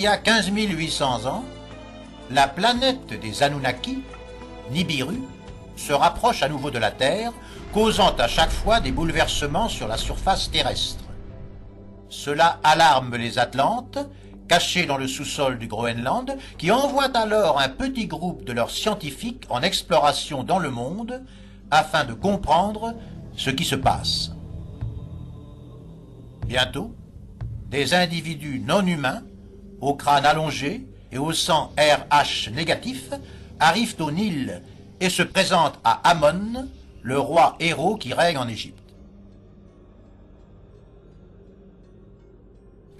Il y a 15 800 ans, la planète des Anunnaki, Nibiru, se rapproche à nouveau de la Terre, causant à chaque fois des bouleversements sur la surface terrestre. Cela alarme les Atlantes, cachés dans le sous-sol du Groenland, qui envoient alors un petit groupe de leurs scientifiques en exploration dans le monde afin de comprendre ce qui se passe. Bientôt, des individus non humains, au crâne allongé et au sang RH négatif, arrivent au Nil et se présentent à Amon, le roi héros qui règne en Égypte.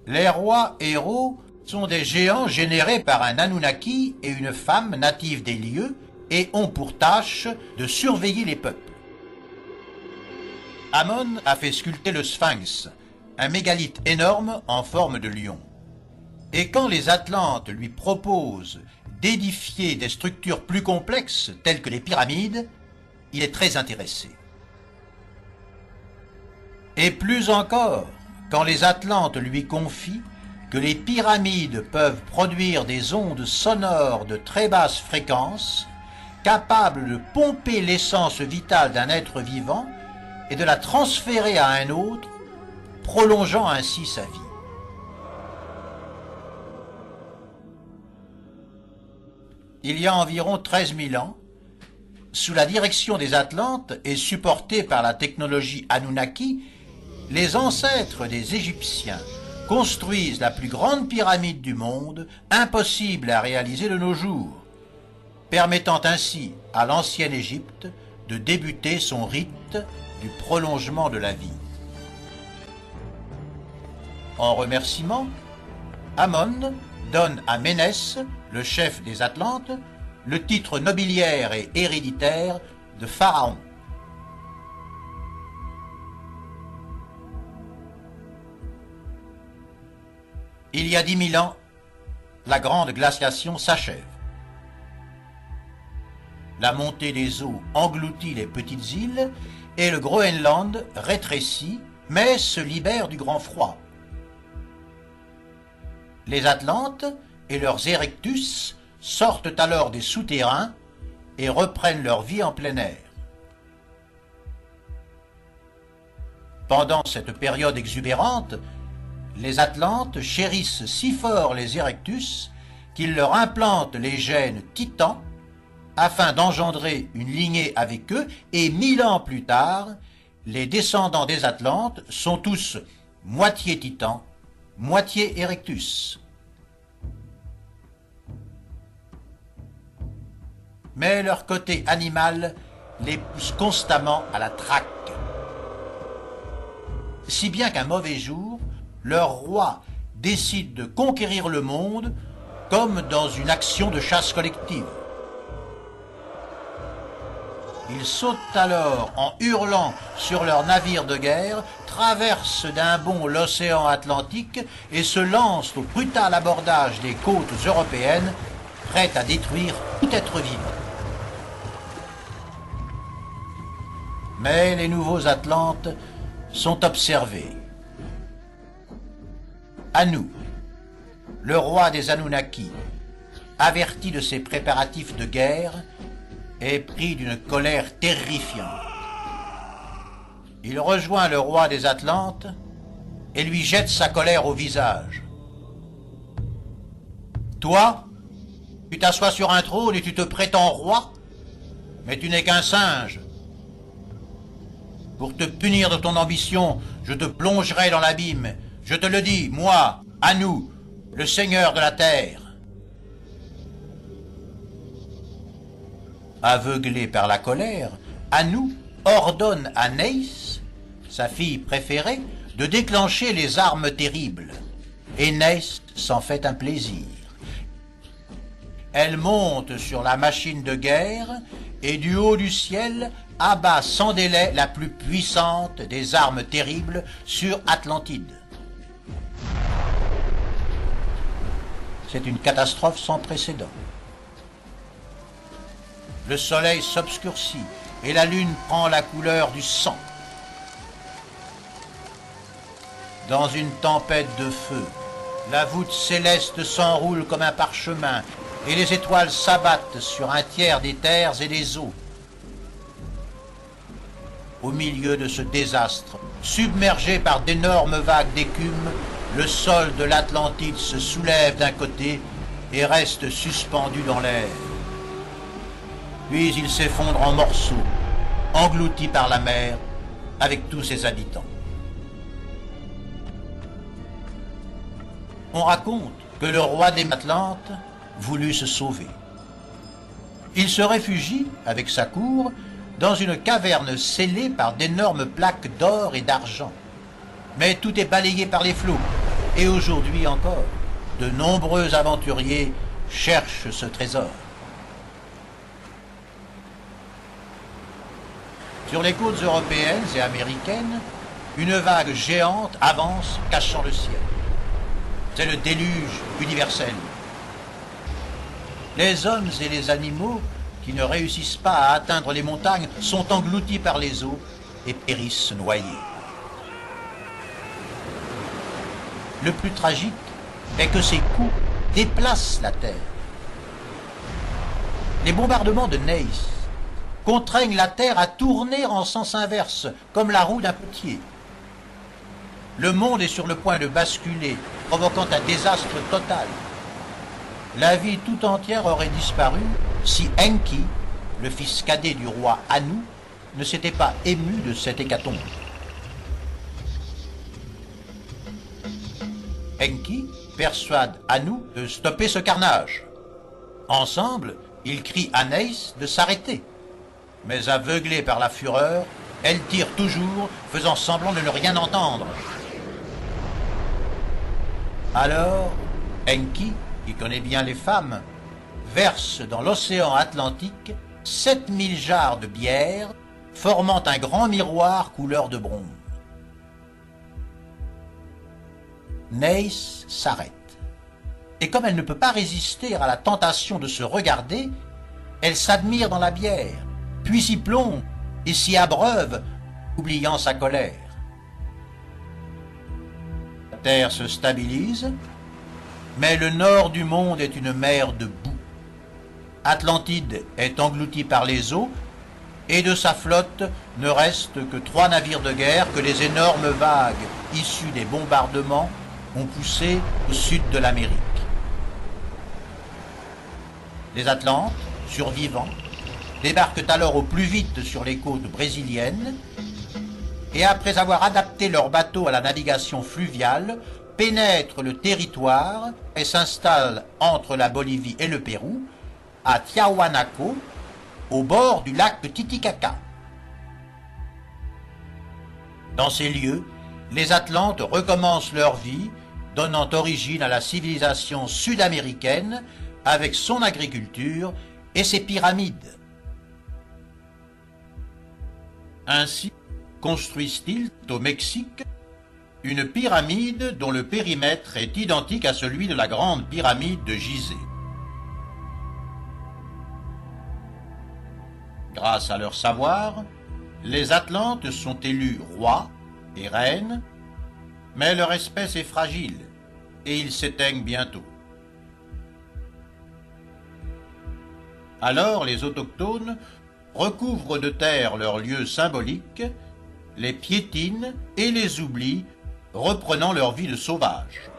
Les rois héros sont des géants générés par un Anunnaki et une femme native des lieux et ont pour tâche de surveiller les peuples. Amon a fait sculpter le Sphinx, un mégalithe énorme en forme de lion. Et quand les Atlantes lui proposent d'édifier des structures plus complexes telles que les pyramides, il est très intéressé. Et plus encore, quand les Atlantes lui confient que les pyramides peuvent produire des ondes sonores de très basse fréquence, capables de pomper l'essence vitale d'un être vivant et de la transférer à un autre, prolongeant ainsi sa vie. Il y a environ 13 000 ans, sous la direction des Atlantes et supportés par la technologie Anunnaki, les ancêtres des Égyptiens construisent la plus grande pyramide du monde, impossible à réaliser de nos jours, permettant ainsi à l'ancienne Égypte de débuter son rite du prolongement de la vie. En remerciement, Amon donne à Ménès, le chef des Atlantes, le titre nobiliaire et héréditaire de pharaon. Il y a 10 000 ans, la grande glaciation s'achève. La montée des eaux engloutit les petites îles et le Groenland rétrécit, mais se libère du grand froid. Les Atlantes et leurs Erectus sortent alors des souterrains et reprennent leur vie en plein air. Pendant cette période exubérante, les Atlantes chérissent si fort les Erectus qu'ils leur implantent les gènes titans afin d'engendrer une lignée avec eux, et 1000 ans plus tard, les descendants des Atlantes sont tous moitié titans, moitié Erectus. Mais leur côté animal les pousse constamment à la traque. Si bien qu'un mauvais jour, leur roi décide de conquérir le monde comme dans une action de chasse collective. Ils sautent alors en hurlant sur leur navire de guerre, traversent d'un bond l'océan Atlantique et se lancent au brutal abordage des côtes européennes, prêts à détruire tout être vivant. Mais les nouveaux Atlantes sont observés. Anu, le roi des Anunnaki, averti de ses préparatifs de guerre, est pris d'une colère terrifiante. Il rejoint le roi des Atlantes et lui jette sa colère au visage. Toi, tu t'assois sur un trône et tu te prétends roi, mais tu n'es qu'un singe. Pour te punir de ton ambition, je te plongerai dans l'abîme. Je te le dis, moi, Anu, le seigneur de la terre. Aveuglé par la colère, Anu ordonne à Neis, sa fille préférée, de déclencher les armes terribles. Et Neis s'en fait un plaisir. Elle monte sur la machine de guerre et du haut du ciel abat sans délai la plus puissante des armes terribles sur Atlantide. C'est une catastrophe sans précédent. Le soleil s'obscurcit et la lune prend la couleur du sang. Dans une tempête de feu, La voûte céleste s'enroule comme un parchemin, et les étoiles s'abattent sur un tiers des terres et des eaux. Au milieu de ce désastre, submergé par d'énormes vagues d'écume, le sol de l'Atlantide se soulève d'un côté et reste suspendu dans l'air. Puis il s'effondre en morceaux, englouti par la mer, avec tous ses habitants. On raconte que le roi des Atlantes voulut se sauver. Il se réfugie, avec sa cour, dans une caverne scellée par d'énormes plaques d'or et d'argent. Mais tout est balayé par les flots, et aujourd'hui encore, de nombreux aventuriers cherchent ce trésor. Sur les côtes européennes et américaines, une vague géante avance, cachant le ciel. C'est le déluge universel. Les hommes et les animaux qui ne réussissent pas à atteindre les montagnes sont engloutis par les eaux et périssent noyés. Le plus tragique est que ces coups déplacent la terre. Les bombardements de Neis contraignent la terre à tourner en sens inverse, comme la roue d'un potier. Le monde est sur le point de basculer, provoquant un désastre total. La vie tout entière aurait disparu si Enki, le fils cadet du roi Anu, ne s'était pas ému de cette hécatombe. Enki persuade Anu de stopper ce carnage. Ensemble, ils crient à Neis de s'arrêter. Mais aveuglée par la fureur, elle tire toujours, faisant semblant de ne rien entendre. Alors, Enki, qui connaît bien les femmes, verse dans l'océan Atlantique 7000 jarres de bière, formant un grand miroir couleur de bronze. Neis s'arrête. Et comme elle ne peut pas résister à la tentation de se regarder, elle s'admire dans la bière, puis s'y plonge et s'y abreuve, oubliant sa colère. La terre se stabilise, mais le nord du monde est une mer de boue. Atlantide est engloutie par les eaux, et de sa flotte ne reste que 3 navires de guerre que les énormes vagues issues des bombardements ont poussés au sud de l'Amérique. Les Atlantes, survivants, débarquent alors au plus vite sur les côtes brésiliennes et après avoir adapté leurs bateaux à la navigation fluviale, pénètrent le territoire et s'installent entre la Bolivie et le Pérou, à Tiahuanaco, au bord du lac Titicaca. Dans ces lieux, les Atlantes recommencent leur vie, donnant origine à la civilisation sud-américaine avec son agriculture et ses pyramides. Ainsi construisent-ils au Mexique une pyramide dont le périmètre est identique à celui de la grande pyramide de Gizeh. Grâce à leur savoir, les Atlantes sont élus rois et reines, mais leur espèce est fragile et ils s'éteignent bientôt. Alors les autochtones recouvrent de terre leurs lieux symboliques, les piétinent et les oublient, reprenant leur vie de sauvages.